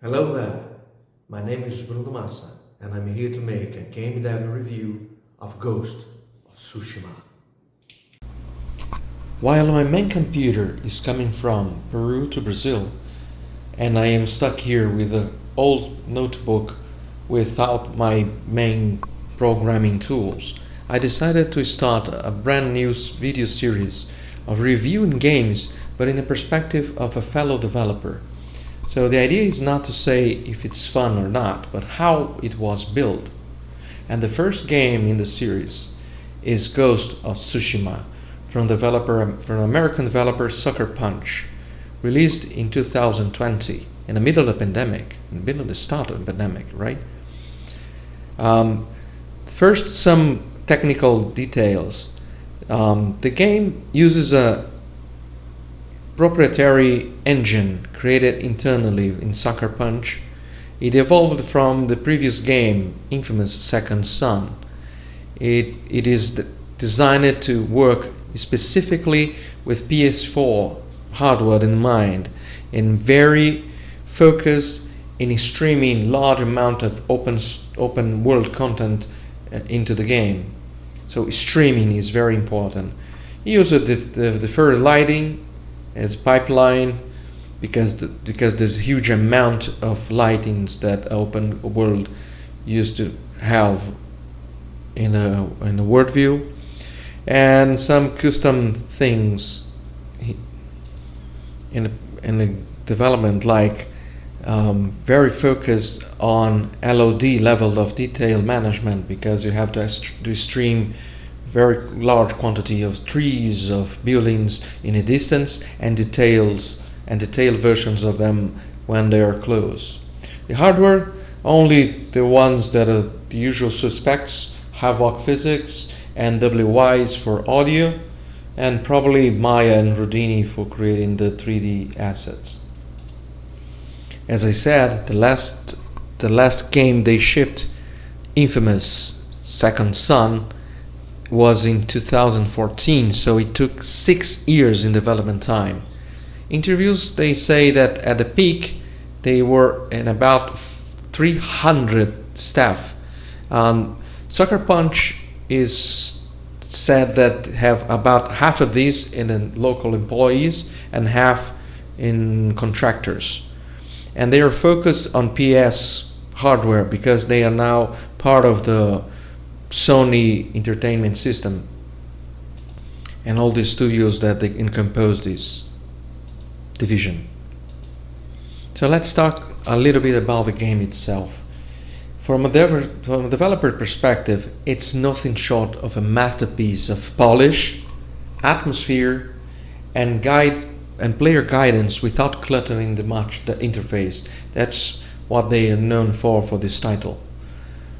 Hello there, my name is Bruno Massa and I'm here to make a Gamedev review of Ghost of Tsushima. While my main computer is coming from Peru to Brazil and I am stuck here with an old notebook without my main programming tools, I decided to start a brand new video series of reviewing games but in the perspective of a fellow developer. So the idea is not to say if it's fun or not, but how it was built. And the first game in the series is Ghost of Tsushima from American developer Sucker Punch, released in 2020 in the middle of the pandemic, in the middle of the start of the pandemic, right? First, some technical details. The game uses a proprietary engine created internally in Sucker Punch. It evolved from the previous game, infamous Second Son. It is designed to work specifically with PS4 hardware in mind and very focused in streaming large amount of open world content into the game. So streaming is very important. It uses the further lighting as pipeline because there's a huge amount of lightings that open world used to have in a world view, and some custom things in the development, like very focused on LOD, level of detail management, because you have to stream very large quantity of trees, of buildings in a distance, and detailed versions of them when they are close. The hardware, only the ones that are the usual suspects: Havoc Physics and WYs for audio, and probably Maya and Houdini for creating the 3D assets. As I said, the last game they shipped, infamous Second Son, was in 2014, so it took 6 years in development time. Interviews, they say that at the peak they were in about 300 staff. Sucker Punch is said that have about half of these in local employees and half in contractors, and they are focused on PS hardware because they are now part of the Sony entertainment system and all the studios that they encompass this division. So let's talk a little bit about the game itself. From a developer perspective, it's nothing short of a masterpiece of polish, atmosphere, and player guidance without cluttering the interface. That's what they are known for this title.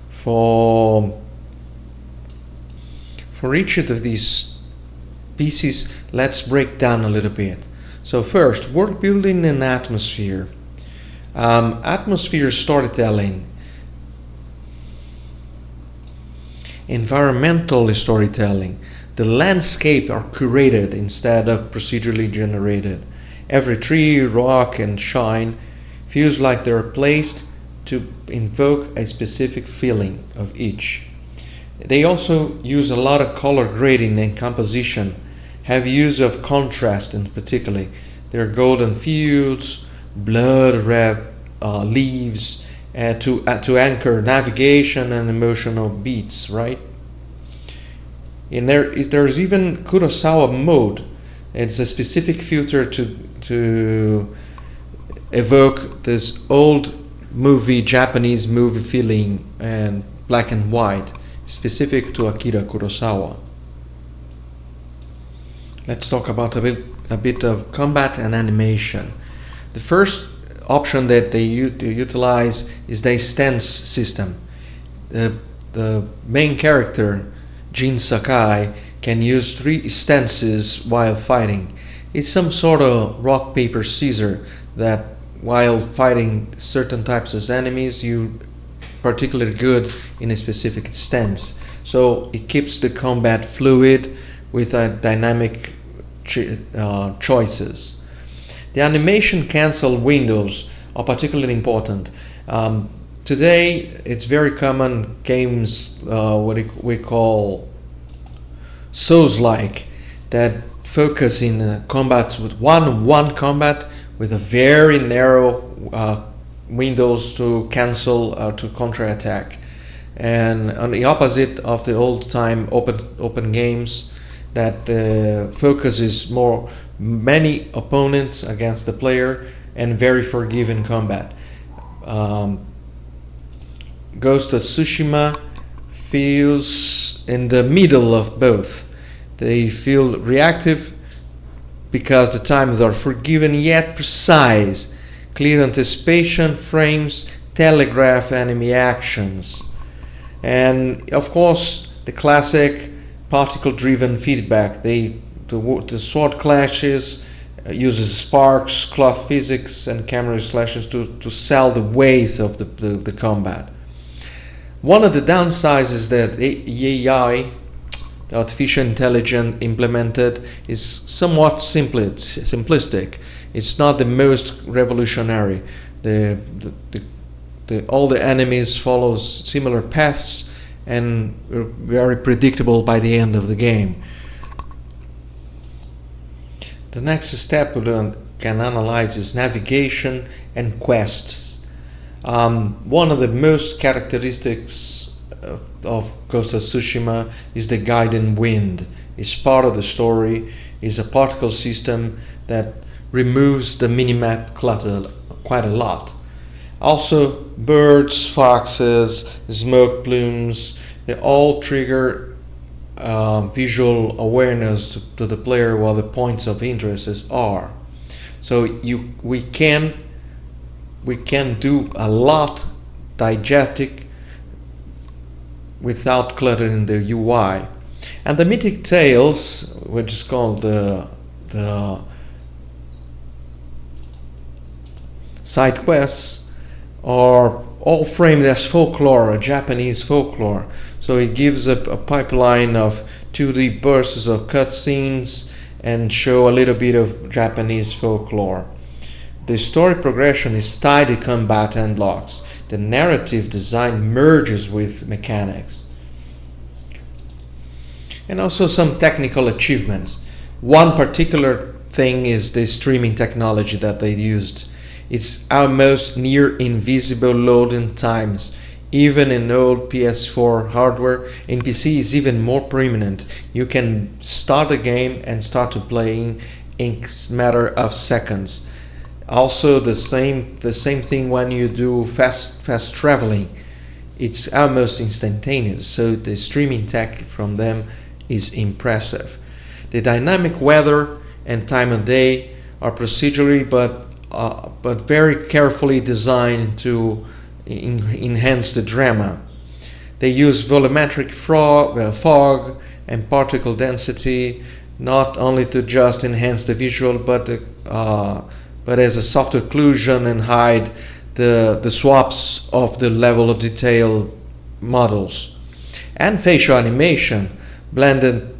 For each of these pieces, let's break down a little bit. So first, world building and atmosphere. Atmosphere storytelling. Environmental storytelling. The landscape are curated instead of procedurally generated. Every tree, rock, and shine feels like they're placed to invoke a specific feeling of each. They also use a lot of color grading and composition, have use of contrast in particular. There are golden fields, blood red leaves to anchor navigation and emotional beats, right? And there's even Kurosawa mode. It's a specific filter to evoke this old Japanese movie feeling, and black and white, specific to Akira Kurosawa. Let's talk about a bit of combat and animation. The first option that they utilize is the stance system. The main character, Jin Sakai, can use 3 stances while fighting. It's some sort of rock, paper, scissors that while fighting certain types of enemies, you particularly good in a specific stance. So it keeps the combat fluid with a dynamic choices. The animation cancel windows are particularly important. Today, it's very common games, we call Souls-like, that focus in combat with one-on-one combat with a very narrow windows to cancel to counter-attack, and on the opposite of the old-time open games that focus is more many opponents against the player and very forgiving combat. Ghost of Tsushima feels in the middle of both. They feel reactive because the times are forgiving yet precise, clear anticipation frames telegraph enemy actions, and of course the classic particle-driven feedback. The sword clashes uses sparks, cloth physics, and camera slashes to sell the weight of the combat. One of the downsides is that AI, the artificial intelligence implemented, is somewhat simplistic. It's not the most revolutionary. All the enemies follow similar paths and are very predictable by the end of the game. The next step we can analyze is navigation and quests. One of the most characteristics of Ghost of Tsushima is the guiding wind. It's part of the story. It's a particle system that removes the minimap clutter quite a lot. Also, birds, foxes, smoke plumes, they all trigger visual awareness to the player what the points of interest are. So we can do a lot diegetic without cluttering the UI. And the mythic tales, which is called the side quests, are all framed as folklore, a Japanese folklore. So it gives a pipeline of 2D bursts of cutscenes and show a little bit of Japanese folklore. The story progression is tied to combat and locks. The narrative design merges with mechanics. And also some technical achievements. One particular thing is the streaming technology that they used. It's almost near invisible loading times. Even in old PS4 hardware, in PC is even more prominent. You can start a game and start to playing in a matter of seconds. Also the same thing when you do fast traveling. It's almost instantaneous. So the streaming tech from them is impressive. The dynamic weather and time of day are procedurally but very carefully designed to enhance the drama. They use volumetric fog and particle density not only to just enhance the visual but as a soft occlusion and hide the swaps of the level of detail models. And facial animation blended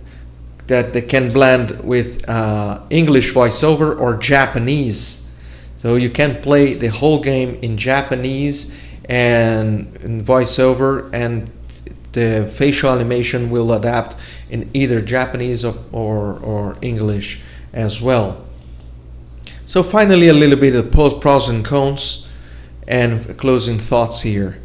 that they can blend with English voiceover or Japanese. So you can play the whole game in Japanese and in voiceover, and the facial animation will adapt in either Japanese or English as well. So finally, a little bit of pros and cons and closing thoughts here.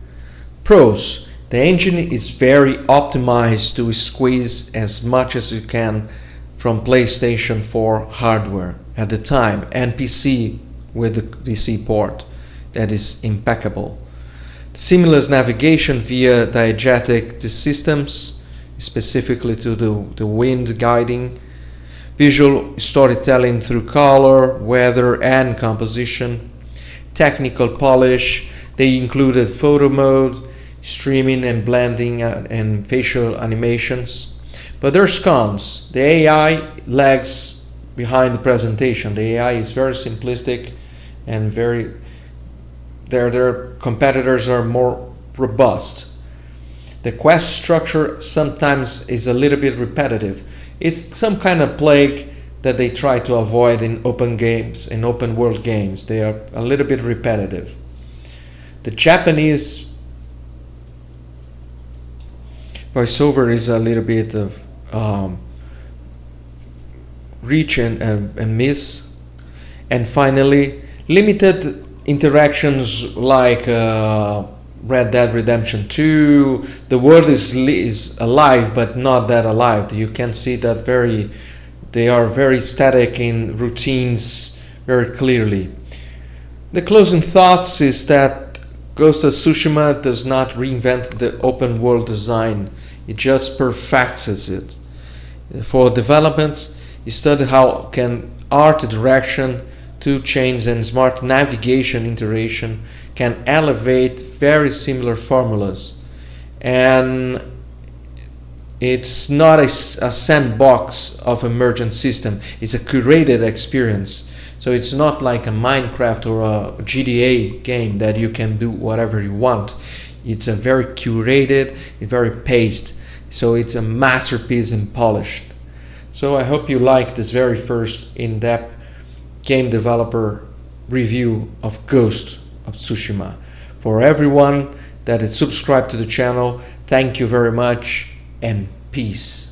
Pros: the engine is very optimized to squeeze as much as you can from PlayStation 4 hardware at the time, and PC with the DC port that is impeccable. Seamless navigation via diegetic systems, specifically to the wind guiding. Visual storytelling through color, weather, and composition. Technical polish. They included photo mode, streaming and blending, and facial animations. But there's cons. The AI lags behind the presentation. The AI is very simplistic and their competitors are more robust. The quest structure sometimes is a little bit repetitive. It's some kind of plague that they try to avoid in open games, in open world games. They are a little bit repetitive. The Japanese voiceover is a little bit of reach and miss. And finally, limited interactions like Red Dead Redemption 2. The world is alive, but not that alive. You can see that they are very static in routines very clearly. The closing thoughts is that Ghost of Tsushima does not reinvent the open world design. It just perfects it. For developments, you study how can art direction, tool chains, and smart navigation iteration can elevate very similar formulas. And it's not a sandbox of emergent system. It's a curated experience. So it's not like a Minecraft or a GTA game that you can do whatever you want. It's a very curated, very paced. So it's a masterpiece and polished. So I hope you like this very first in-depth game developer review of Ghost of Tsushima. For everyone that is subscribed to the channel, thank you very much and peace.